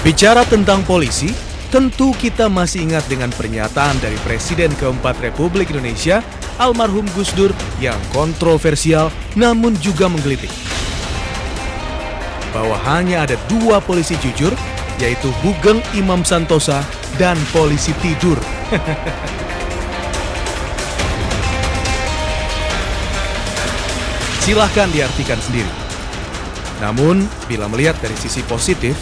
Bicara tentang polisi, tentu kita masih ingat dengan pernyataan dari Presiden keempat Republik Indonesia, almarhum Gus Dur, yang kontroversial namun juga menggelitik. Bahwa hanya ada dua polisi jujur, yaitu Hugeng Imam Santosa dan polisi tidur. Silahkan diartikan sendiri. Namun, bila melihat dari sisi positif,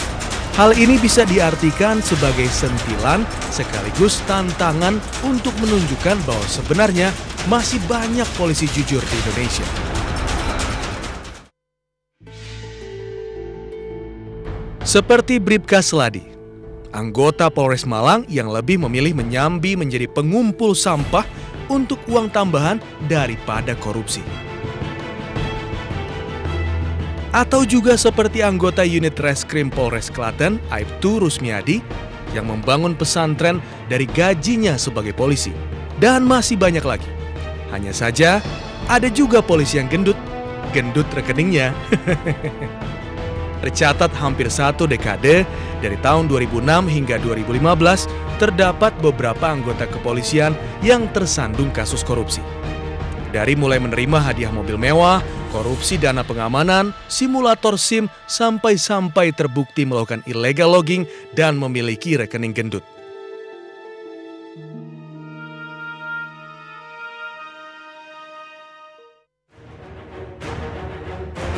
hal ini bisa diartikan sebagai sentilan sekaligus tantangan untuk menunjukkan bahwa sebenarnya masih banyak polisi jujur di Indonesia. Seperti Bribka Sladi, anggota Polres Malang yang lebih memilih menyambi menjadi pengumpul sampah untuk uang tambahan daripada korupsi. Atau juga seperti anggota unit Reskrim Polres Klaten, Aibtu Rusmiadi, yang membangun pesantren dari gajinya sebagai polisi. Dan masih banyak lagi. Hanya saja, ada juga polisi yang gendut rekeningnya. Tercatat hampir satu dekade, dari tahun 2006 hingga 2015, terdapat beberapa anggota kepolisian yang tersandung kasus korupsi. Dari mulai menerima hadiah mobil mewah, korupsi dana pengamanan, simulator SIM, sampai terbukti melakukan illegal logging dan memiliki rekening gendut.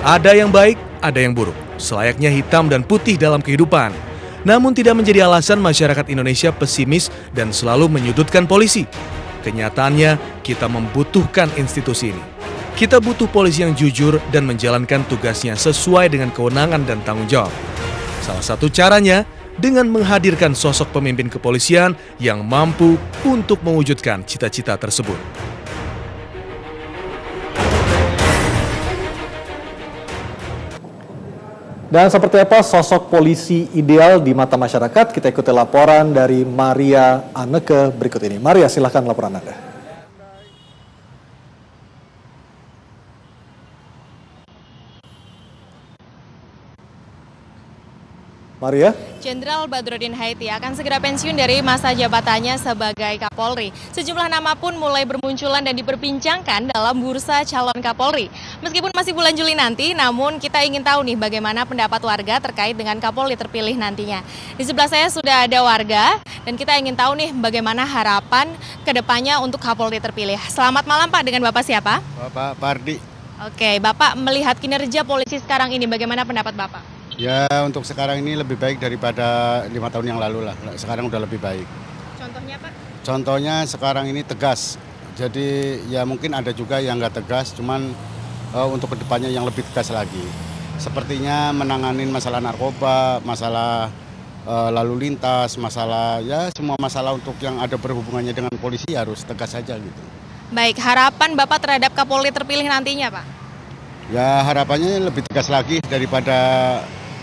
Ada yang baik, ada yang buruk. Selayaknya hitam dan putih dalam kehidupan. Namun tidak menjadi alasan masyarakat Indonesia pesimis dan selalu menyudutkan polisi. Kenyataannya, kita membutuhkan institusi ini. Kita butuh polisi yang jujur dan menjalankan tugasnya sesuai dengan kewenangan dan tanggung jawab. Salah satu caranya dengan menghadirkan sosok pemimpin kepolisian yang mampu untuk mewujudkan cita-cita tersebut. Dan seperti apa sosok polisi ideal di mata masyarakat? Kita ikuti laporan dari Maria Anneke berikut ini. Maria, silahkan laporan Anda. Maria? Jenderal Badrodin Haiti akan segera pensiun dari masa jabatannya sebagai Kapolri. Sejumlah nama pun mulai bermunculan dan diperbincangkan dalam bursa calon Kapolri. Meskipun masih bulan Juli nanti, namun kita ingin tahu nih bagaimana pendapat warga terkait dengan Kapolri terpilih nantinya. Di sebelah saya sudah ada warga dan kita ingin tahu nih bagaimana harapan kedepannya untuk Kapolri terpilih. Selamat malam Pak, dengan Bapak siapa? Bapak Pardi. Oke, Bapak melihat kinerja polisi sekarang ini, bagaimana pendapat Bapak? Ya, untuk sekarang ini lebih baik daripada 5 tahun yang lalu lah. Sekarang udah lebih baik. Contohnya Pak? Contohnya sekarang ini tegas. Jadi ya mungkin ada juga yang nggak tegas, cuman untuk kedepannya yang lebih tegas lagi. Sepertinya menanganin masalah narkoba, masalah lalu lintas, masalah ya semua masalah untuk yang ada berhubungannya dengan polisi harus tegas saja gitu. Baik, harapan Bapak terhadap Kapolri terpilih nantinya Pak? Ya harapannya lebih tegas lagi daripada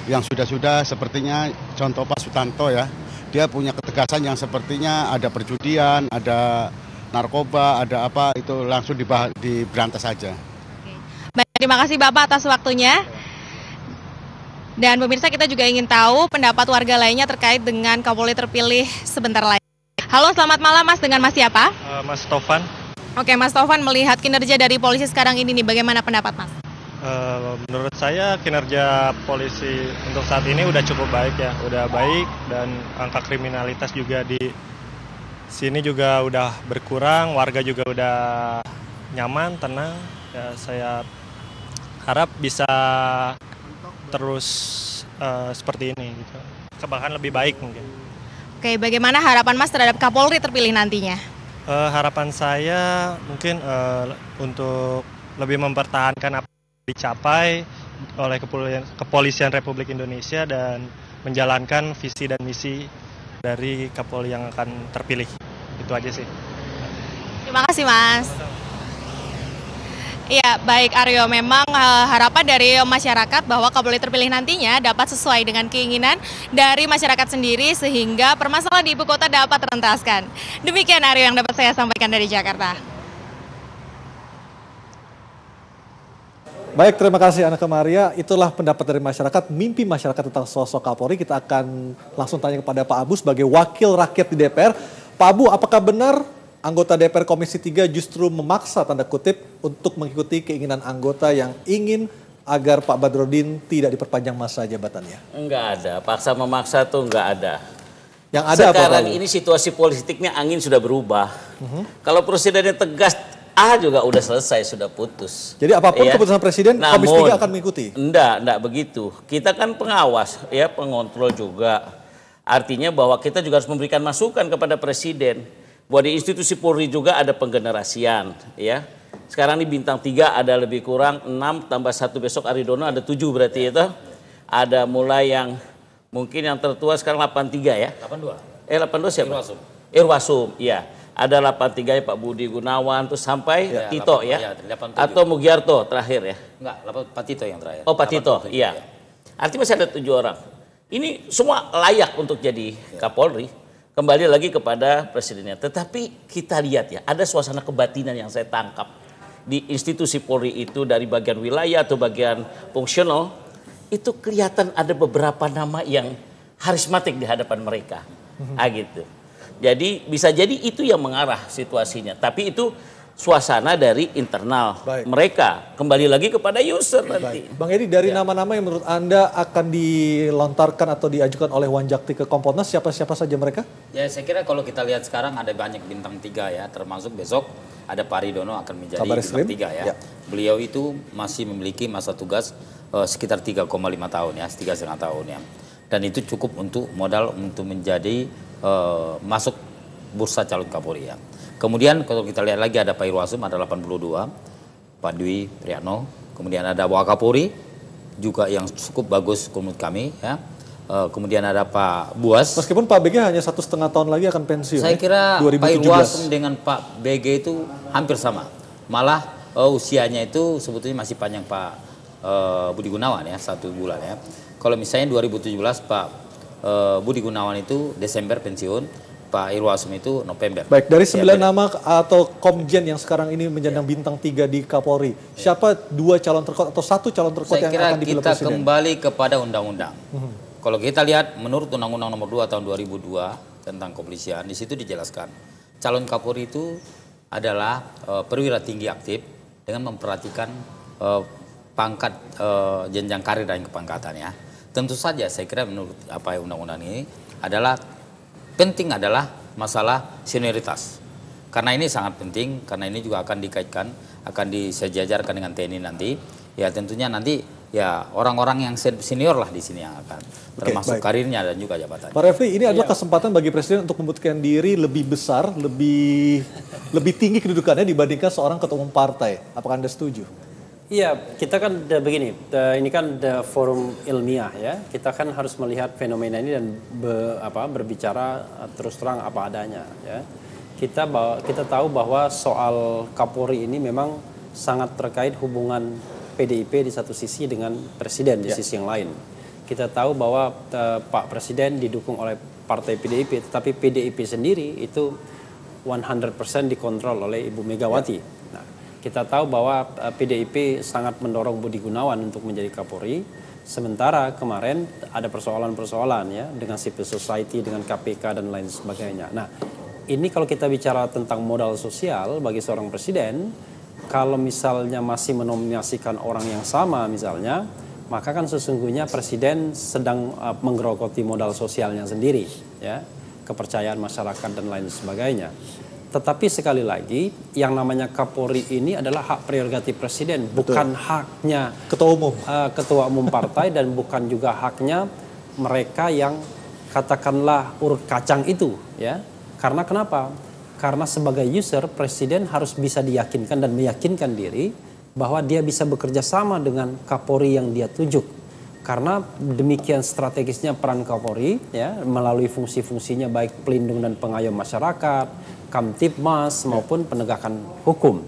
yang sudah-sudah, sepertinya contoh Pak Sutanto ya, dia punya ketegasan yang sepertinya ada perjudian, ada narkoba, ada apa, itu langsung diberantas saja. Baik, terima kasih Bapak atas waktunya. Dan pemirsa, kita juga ingin tahu pendapat warga lainnya terkait dengan Kapolri terpilih sebentar lagi. Halo, selamat malam Mas, dengan Mas siapa? Mas Tovan. Oke, Mas Tovan, melihat kinerja dari polisi sekarang ini nih, bagaimana pendapat Mas? Menurut saya kinerja polisi untuk saat ini udah cukup baik ya, udah baik, dan angka kriminalitas juga di sini juga udah berkurang, warga juga udah nyaman, tenang. Ya, saya harap bisa terus seperti ini gitu. Bahkan lebih baik mungkin. Oke, bagaimana harapan Mas terhadap Kapolri terpilih nantinya? Harapan saya mungkin untuk lebih mempertahankan apa dicapai oleh Kepolisian Republik Indonesia dan menjalankan visi dan misi dari Kapolri yang akan terpilih. Itu aja sih. Terima kasih Mas. Iya, baik Aryo, memang harapan dari masyarakat bahwa Kapolri terpilih nantinya dapat sesuai dengan keinginan dari masyarakat sendiri sehingga permasalahan di ibu kota dapat terentaskan. Demikian Aryo yang dapat saya sampaikan dari Jakarta. Baik, terima kasih Aneka Maria. Itulah pendapat dari masyarakat, mimpi masyarakat tentang sosok Kapolri. Kita akan langsung tanya kepada Pak Abu sebagai wakil rakyat di DPR. Pak Abu, apakah benar anggota DPR Komisi 3 justru memaksa tanda kutip untuk mengikuti keinginan anggota yang ingin agar Pak Badrodin tidak diperpanjang masa jabatannya? Enggak ada, paksa memaksa tuh enggak ada. Yang ada sekarang apa, ini situasi politiknya angin sudah berubah. Kalau presidennya tegas, juga udah selesai, sudah putus. Jadi apapun keputusan presiden, Komisi 3 akan mengikuti? Enggak begitu. Kita kan pengawas, ya, pengontrol juga. Artinya bahwa kita juga harus memberikan masukan kepada presiden. Bahwa di institusi Polri juga ada penggenerasian, ya. Sekarang di bintang 3 ada lebih kurang 6 tambah 1 besok Aridono ada 7 berarti itu. Ada mulai yang mungkin yang tertua sekarang 83 ya. 82. 82 siapa? Irwasum, iya. Ada 83 ya Pak Budi Gunawan terus sampai Tito ya. Atau Mugiarto terakhir ya. Enggak, Pak Tito yang terakhir. Oh Pak Tito, iya. Artinya masih ada 7 orang. Ini semua layak untuk jadi Kapolri. Kembali lagi kepada presidennya. Tetapi kita lihat ya, ada suasana kebatinan yang saya tangkap di institusi Polri itu dari bagian wilayah atau bagian fungsional. Itu kelihatan ada beberapa nama yang harismatik di hadapan mereka. Gitu. Jadi bisa jadi itu yang mengarah situasinya. Tapi itu suasana dari internal mereka. Kembali lagi kepada user nanti. Bang Edi, dari nama-nama yang menurut Anda akan dilontarkan atau diajukan oleh Wanjakti ke Kompolnas, siapa-siapa saja mereka? Ya, saya kira kalau kita lihat sekarang ada banyak bintang 3 ya, termasuk besok ada Pak Aridono akan menjadi bintang 3 ya. Beliau itu masih memiliki masa tugas sekitar 3,5 tahun ya, 3,5 tahun ya. Dan itu cukup untuk modal untuk menjadi masuk bursa calon Kapolri ya. Kemudian kalau kita lihat lagi ada Pak Irwasum ada 82, Pak Dwi Priatno, kemudian ada Wakapolri juga yang cukup bagus menurut kami ya. Kemudian ada Pak Buas. Meskipun Pak BG hanya 1,5 tahun lagi akan pensiun. Saya kira 2017. Pak Irwasum dengan Pak BG itu hampir sama. Malah usianya itu sebetulnya masih panjang Pak Budi Gunawan ya, 1 bulan ya. Kalau misalnya 2017 Pak Budi Gunawan itu Desember pensiun, Pak Irwasum itu November. Baik, dari 9 nama atau komjen yang sekarang ini menyandang bintang 3 di Kapolri, siapa 2 calon terkuat atau 1 calon terkuat yang akan dipilih presiden? Saya kira kita kembali kepada undang-undang. Kalau kita lihat menurut Undang-Undang Nomor 2 Tahun 2002 tentang kepolisian, di situ dijelaskan calon Kapolri itu adalah perwira tinggi aktif dengan memperhatikan pangkat jenjang karir dan kepangkatannya. Tentu saja saya kira menurut apa undang-undang ini adalah penting adalah masalah senioritas. Karena ini sangat penting, karena ini juga akan dikaitkan, akan disejajarkan dengan TNI nanti. Ya tentunya nanti ya orang-orang yang senior lah di sini yang akan termasuk karirnya dan juga jabatannya. Pak Refli, ini adalah kesempatan bagi presiden untuk membuktikan diri lebih besar, lebih tinggi kedudukannya dibandingkan seorang ketua umum partai. Apakah Anda setuju? Iya, kita kan begini, ini kan forum ilmiah ya. Kita kan harus melihat fenomena ini dan berbicara terus terang apa adanya ya. Kita tahu bahwa soal Kapolri ini memang sangat terkait hubungan PDIP di satu sisi dengan presiden di sisi yang lain. Kita tahu bahwa Pak Presiden didukung oleh partai PDIP, tetapi PDIP sendiri itu 100% dikontrol oleh Ibu Megawati. Kita tahu bahwa PDIP sangat mendorong Budi Gunawan untuk menjadi Kapolri. Sementara kemarin ada persoalan-persoalan ya dengan civil society, dengan KPK dan lain sebagainya. Nah, ini kalau kita bicara tentang modal sosial bagi seorang presiden, kalau misalnya masih menominasikan orang yang sama misalnya, maka kan sesungguhnya presiden sedang menggerogoti modal sosialnya sendiri, ya, kepercayaan masyarakat dan lain sebagainya. Tetapi sekali lagi, yang namanya Kapolri ini adalah hak prerogatif presiden, bukan haknya ketua umum partai dan bukan juga haknya mereka yang katakanlah urut kacang itu, ya. Karena kenapa? Karena sebagai user, presiden harus bisa diyakinkan dan meyakinkan diri bahwa dia bisa bekerja sama dengan Kapolri yang dia tunjuk. Karena demikian strategisnya peran Kapolri, ya, melalui fungsi-fungsinya baik pelindung dan pengayom masyarakat, Kamtibmas maupun penegakan hukum.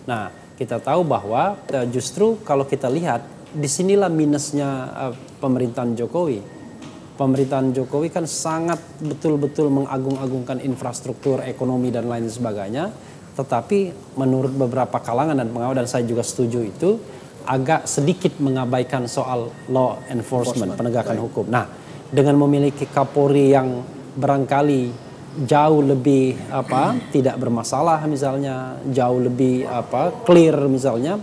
Nah, kita tahu bahwa justru kalau kita lihat disinilah minusnya pemerintahan Jokowi. Pemerintahan Jokowi kan sangat betul-betul mengagung-agungkan infrastruktur ekonomi dan lain sebagainya. Tetapi menurut beberapa kalangan dan pengawal, dan saya juga setuju itu, agak sedikit mengabaikan soal law enforcement, penegakan hukum. Nah, dengan memiliki Kapolri yang barangkali jauh lebih tidak bermasalah misalnya, jauh lebih clear misalnya,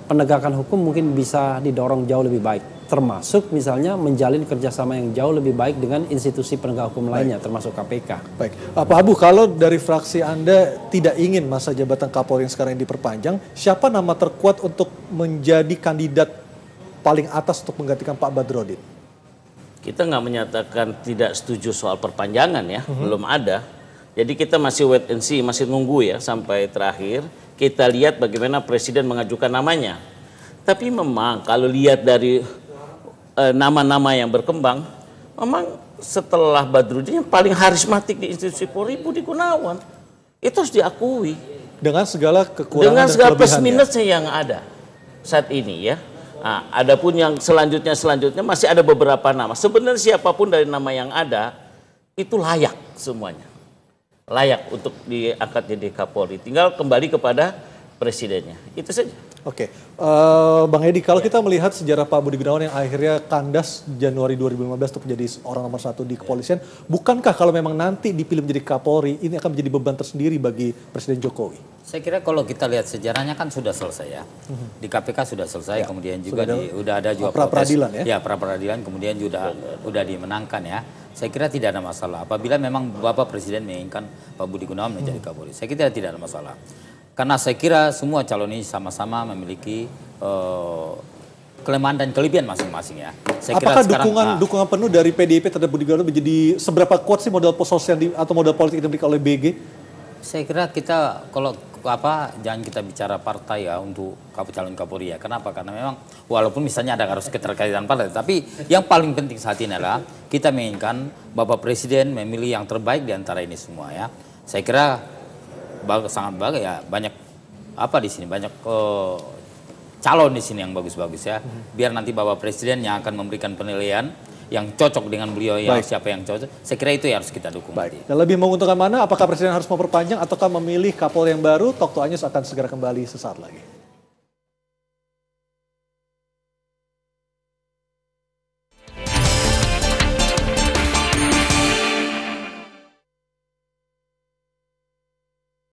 penegakan hukum mungkin bisa didorong jauh lebih baik. Termasuk misalnya menjalin kerjasama yang jauh lebih baik dengan institusi penegak hukum lainnya, termasuk KPK. Baik, Pak Abu, kalau dari fraksi Anda tidak ingin masa jabatan Kapolri yang sekarang ini diperpanjang, siapa nama terkuat untuk menjadi kandidat paling atas untuk menggantikan Pak Badrodin? Kita nggak menyatakan tidak setuju soal perpanjangan ya, belum ada. Jadi kita masih wait and see, masih nunggu ya sampai terakhir. Kita lihat bagaimana Presiden mengajukan namanya. Tapi memang kalau lihat dari nama-nama yang berkembang, memang setelah Badrodin yang paling karismatik di institusi Polri Budi Gunawan. Itu harus diakui. Dengan segala kekurangan dengan segala plus kelebihannya. minusnya yang ada saat ini ya. Nah, adapun yang selanjutnya masih ada beberapa nama. Sebenarnya siapapun dari nama yang ada itu layak semuanya. Layak untuk diangkat jadi Kapolri. Tinggal kembali kepada presidennya. Itu saja. Oke, Bang Edi, kalau kita melihat sejarah Pak Budi Gunawan yang akhirnya kandas Januari 2015 untuk menjadi orang nomor 1 di kepolisian, bukankah kalau memang nanti dipilih menjadi Kapolri, ini akan menjadi beban tersendiri bagi Presiden Jokowi? Saya kira kalau kita lihat sejarahnya kan sudah selesai ya. Di KPK sudah selesai, kemudian juga sudah ada juga pra-peradilan ya? Ya, pra-peradilan, kemudian juga sudah dimenangkan ya. Saya kira tidak ada masalah. Apabila memang Bapak Presiden menginginkan Pak Budi Gunawan menjadi Kapolri, saya kira tidak ada masalah. Karena saya kira semua calon ini sama-sama memiliki kelemahan dan kelebihan masing-masing ya. Saya Apakah kira dukungan penuh dari PDIP terhadap Budi Gunawan menjadi seberapa kuat sih modal sosial atau modal politik yang dimiliki oleh BG? Saya kira kita kalau jangan kita bicara partai ya untuk calon Kapolri ya. Kenapa? Karena memang walaupun misalnya ada harus keterkaitan partai, tapi yang paling penting saat ini adalah kita menginginkan Bapak Presiden memilih yang terbaik di antara ini semua ya. Saya kira sangat bagus ya, banyak di sini, banyak calon di sini yang bagus-bagus ya. Biar nanti Bapak Presiden yang akan memberikan penilaian yang cocok dengan beliau, yang siapa yang cocok. Saya kira itu yang harus kita dukung. Baik. Dan lebih menguntungkan mana? Apakah Presiden harus memperpanjang ataukah memilih Kapolri yang baru? Tok Anyus akan segera kembali sesaat lagi.